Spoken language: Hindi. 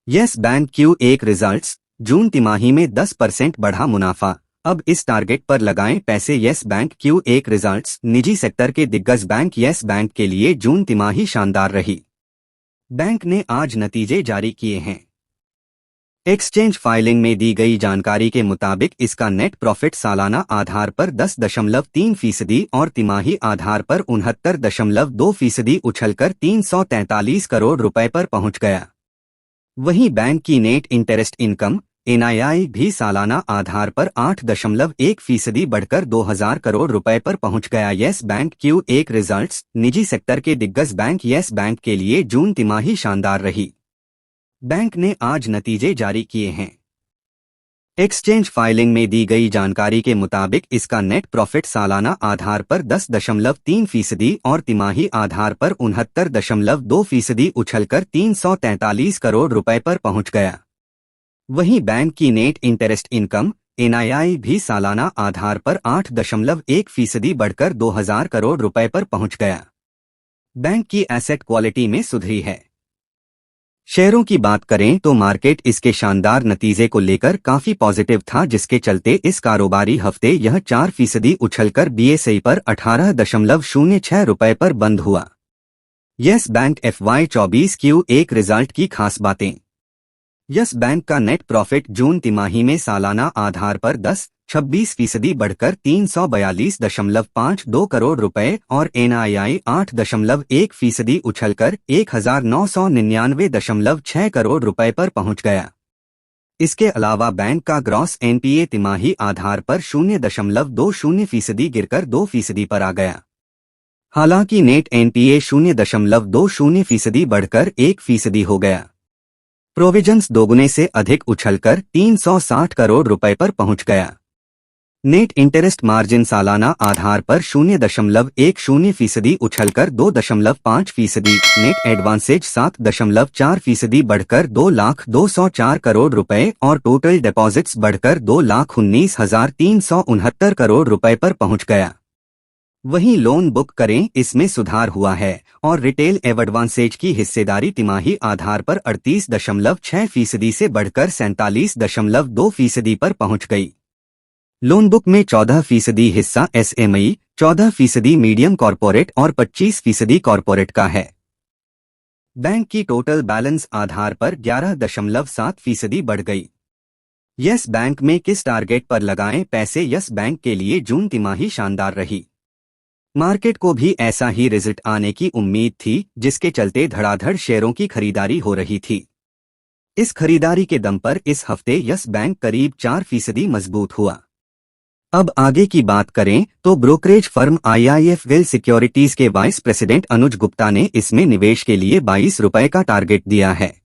यस बैंक Q1 रिजल्ट्स, जून तिमाही में 10% बढ़ा मुनाफा। अब इस टारगेट पर लगाएं पैसे। यस बैंक Q1 रिजल्ट्स, निजी सेक्टर के दिग्गज बैंक यस बैंक के लिए जून तिमाही शानदार रही। बैंक ने आज नतीजे जारी किए हैं। एक्सचेंज फाइलिंग में दी गई जानकारी के मुताबिक इसका नेट प्रॉफिट सालाना आधार पर 10.3% और तिमाही आधार पर 69.2% उछलकर 343 करोड़ रुपए पर पहुंच गया। वहीं बैंक की नेट इंटरेस्ट इनकम NII भी सालाना आधार पर 8.1% बढ़कर 2000 करोड़ रुपए पर पहुंच गया। यस बैंक Q1 रिजल्ट्स, निजी सेक्टर के दिग्गज बैंक यस बैंक के लिए जून तिमाही शानदार रही। बैंक ने आज नतीजे जारी किए हैं। एक्सचेंज फाइलिंग में दी गई जानकारी के मुताबिक इसका नेट प्रॉफिट सालाना आधार पर 10.3% और तिमाही आधार पर 69.2% उछलकर 343 करोड़ रुपए पर पहुंच गया। वहीं बैंक की नेट इंटरेस्ट इनकम NII भी सालाना आधार पर 8.1% बढ़कर 2000 करोड़ रुपए पर पहुंच गया। बैंक की एसेट क्वालिटी में सुधरी है। शेयरों की बात करें तो मार्केट इसके शानदार नतीजे को लेकर काफी पॉजिटिव था, जिसके चलते इस कारोबारी हफ्ते यह 4% उछलकर BSE पर 18.06 रुपए पर बंद हुआ। Yes bank FY24 Q1 result की खास बातें। यस बैंक का नेट प्रॉफिट जून तिमाही में सालाना आधार पर 10.26% बढ़कर 342.52 करोड़ रुपए और NII 8.1% उछलकर 1999.6 करोड़ रुपए पर पहुंच गया। इसके अलावा बैंक का ग्रॉस NPA तिमाही आधार पर 0.20% गिरकर 2% पर आ गया। हालांकि नेट NPA 0.20% बढ़कर 1% हो गया। प्रोविजंस दोगुने से अधिक उछलकर 360 करोड़ रुपए पर पहुंच गया। नेट इंटरेस्ट मार्जिन सालाना आधार पर 0.10% उछलकर 2.5%, नेट एडवांसेज 7.4% बढ़कर 2,02,04 करोड़ रुपए और टोटल डिपॉजिट्स बढ़कर 2,19,369 करोड़ रुपए पर पहुंच गया। वहीं लोन बुक करें, इसमें सुधार हुआ है और रिटेल एडवांसेज की हिस्सेदारी तिमाही आधार पर 38.6% से बढ़कर 47.2% पर पहुंच गई। लोन बुक में 14% हिस्सा SME, 14% मीडियम कॉरपोरेट और 25% कॉरपोरेट का है। बैंक की टोटल बैलेंस आधार पर 11.7% बढ़ गई। यस बैंक में किस टारगेट पर लगाएं पैसे? यस बैंक के लिए जून तिमाही शानदार रही। मार्केट को भी ऐसा ही रिजल्ट आने की उम्मीद थी, जिसके चलते धड़ाधड़ शेयरों की खरीदारी हो रही थी। इस खरीदारी के दम पर इस हफ्ते यस बैंक करीब 4% मजबूत हुआ। अब आगे की बात करें तो ब्रोकरेज फर्म IIFL सिक्योरिटीज के वाइस प्रेसिडेंट अनुज गुप्ता ने इसमें निवेश के लिए 22 रुपए का टारगेट दिया है।